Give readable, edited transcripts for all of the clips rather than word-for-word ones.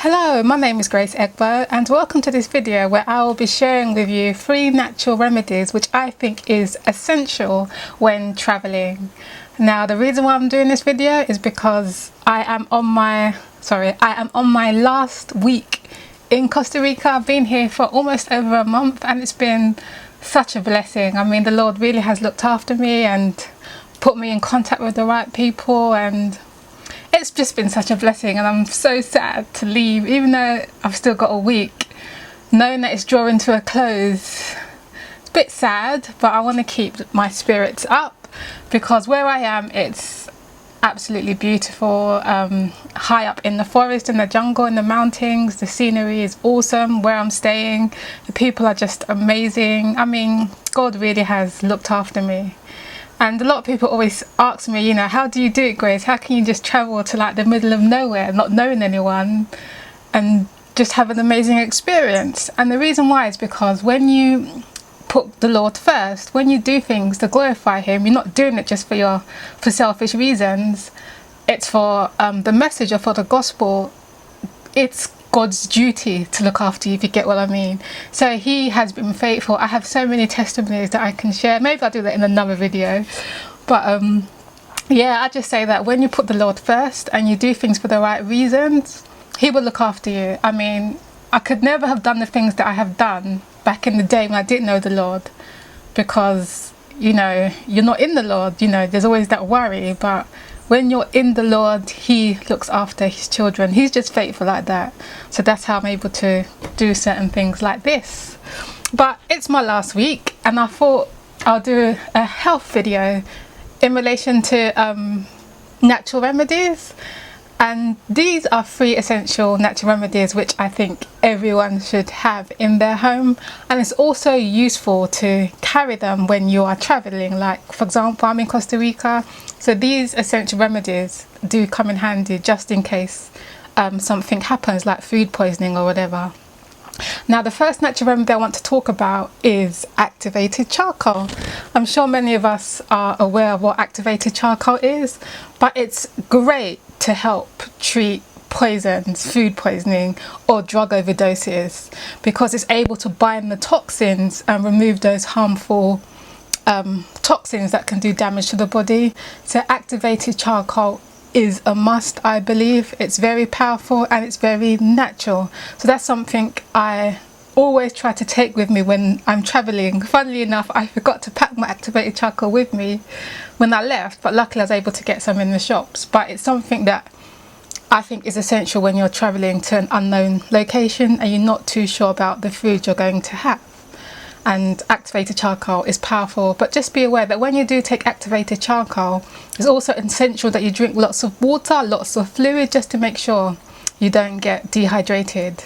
Hello, my name is Grace Egbo and welcome to this video where I will be sharing with you 3 natural remedies which I think is essential when traveling. Now the reason why I'm doing this video is because I am on my last week in Costa Rica. I've been here for almost over a month and it's been such a blessing. I mean, the Lord really has looked after me and put me in contact with the right people, and it's just been such a blessing. And I'm so sad to leave, even though I've still got a week, knowing that it's drawing to a close. It's a bit sad, but I want to keep my spirits up because where I am, it's absolutely beautiful. High up in the forest, in the jungle, in the mountains. The scenery is awesome where I'm staying. The people are just amazing. I mean, God really has looked after me. And a lot of people always ask me, you know, how do you do it, Grace? How can you just travel to like the middle of nowhere, not knowing anyone, and just have an amazing experience? And the reason why is because when you put the Lord first, when you do things to glorify Him, you're not doing it just for selfish reasons. It's for the message or for the gospel. It's God's duty to look after you, if you get what I mean. So He has been faithful. I have so many testimonies that I can share. Maybe I'll do that in another video. But yeah, I just say that when you put the Lord first and you do things for the right reasons, He will look after you. I mean, I could never have done the things that I have done back in the day when I didn't know the Lord, because, you know, you're not in the Lord, you know, there's always that worry. But when you're in the Lord, He looks after His children. He's just faithful like that. So that's how I'm able to do certain things like this. But it's my last week and I thought I'll do a health video in relation to natural remedies. And these are 3 essential natural remedies which I think everyone should have in their home. And it's also useful to carry them when you are traveling. Like, for example, I'm in Costa Rica. So these essential remedies do come in handy just in case something happens, like food poisoning or whatever. Now, the first natural remedy I want to talk about is activated charcoal. I'm sure many of us are aware of what activated charcoal is, but it's great to help treat poisons, food poisoning or drug overdoses, because it's able to bind the toxins and remove those harmful toxins that can do damage to the body. So activated charcoal is a must, I believe. It's very powerful and it's very natural. So that's something I always try to take with me when I'm traveling. Funnily enough, I forgot to pack my activated charcoal with me when I left, but luckily I was able to get some in the shops. But it's something that I think is essential when you're traveling to an unknown location and you're not too sure about the food you're going to have. And activated charcoal is powerful, but just be aware that when you do take activated charcoal, it's also essential that you drink lots of water, lots of fluid, just to make sure you don't get dehydrated.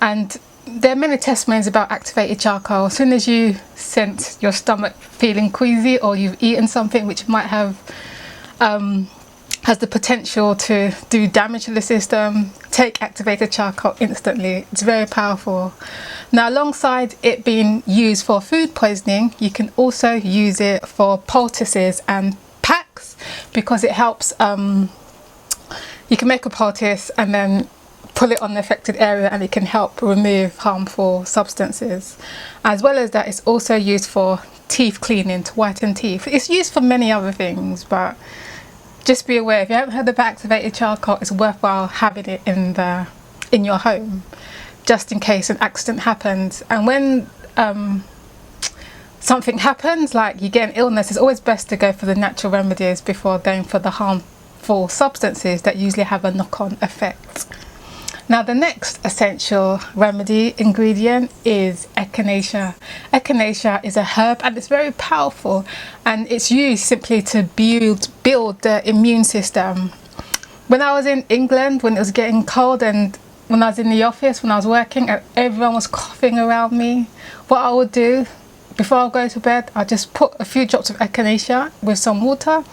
And there are many testimonies about activated charcoal. As soon as you sense your stomach feeling queasy or you've eaten something which might have has the potential to do damage to the system, take activated charcoal instantly. It's very powerful. Now, alongside it being used for food poisoning, you can also use it for poultices and packs, because it helps. You can make a poultice and then pull it on the affected area and it can help remove harmful substances. As well as that, it's also used for teeth cleaning, to whiten teeth. It's used for many other things, but just be aware, if you haven't heard of activated charcoal, it's worthwhile having it in your home, just in case an accident happens. And when something happens, like you get an illness, it's always best to go for the natural remedies before going for the harmful substances that usually have a knock-on effect. Now, the next essential remedy ingredient is Echinacea. Echinacea is a herb and it's very powerful, and it's used simply to build the immune system. When I was in England, when it was getting cold, and when I was in the office, when I was working, and everyone was coughing around me, what I would do before I go to bed, I just put a few drops of Echinacea with some water,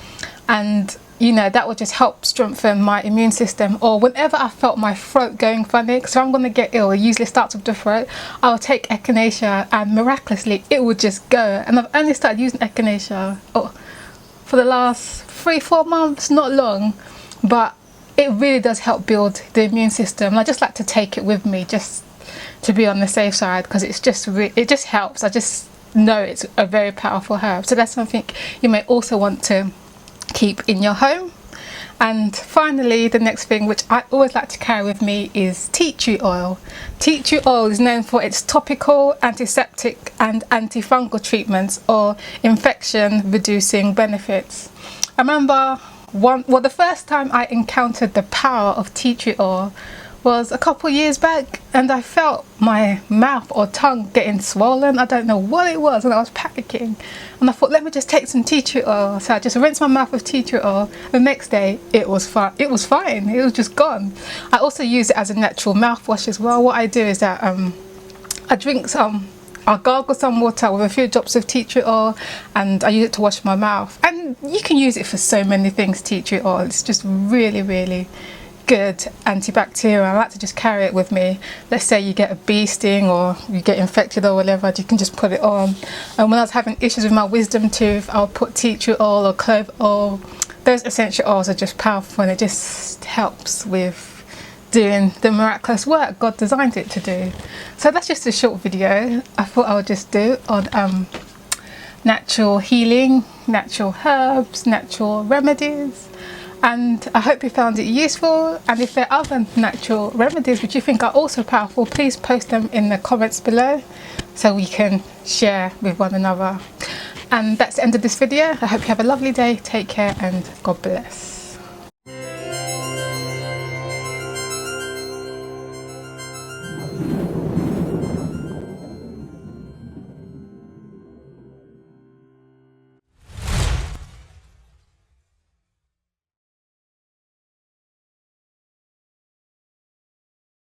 and you know, that would just help strengthen my immune system. Or whenever I felt my throat going funny, because I'm going to get ill, it usually starts with the throat, I'll take Echinacea and miraculously it would just go. And I've only started using Echinacea for the last 3-4 months, not long, but it really does help build the immune system. And I just like to take it with me just to be on the safe side, because it's just it just helps. I just know it's a very powerful herb. So that's something you may also want to keep in your home. And finally, the next thing which I always like to carry with me is tea tree oil. Tea tree oil is known for its topical, antiseptic and antifungal treatments or infection reducing benefits. I remember the first time I encountered the power of tea tree oil was a couple years back, and I felt my mouth or tongue getting swollen. I don't know what it was, and I was panicking, and I thought, let me just take some tea tree oil. So I just rinsed my mouth with tea tree oil. The next day it was fine. It was just gone. I also use it as a natural mouthwash as well. What I do is that I'll gargle some water with a few drops of tea tree oil, and I use it to wash my mouth. And you can use it for so many things, tea tree oil. It's just really, really good antibacterial. I like to just carry it with me. Let's say you get a bee sting or you get infected or whatever, you can just put it on. And when I was having issues with my wisdom tooth, I'll put tea tree oil or clove oil. Those essential oils are just powerful, and it just helps with doing the miraculous work God designed it to do. So that's just a short video I thought I would just do on natural healing, natural herbs, natural remedies. And I hope you found it useful, and if there are other natural remedies which you think are also powerful, please post them in the comments below so we can share with one another. And that's the end of this video. I hope you have a lovely day, take care, and God bless.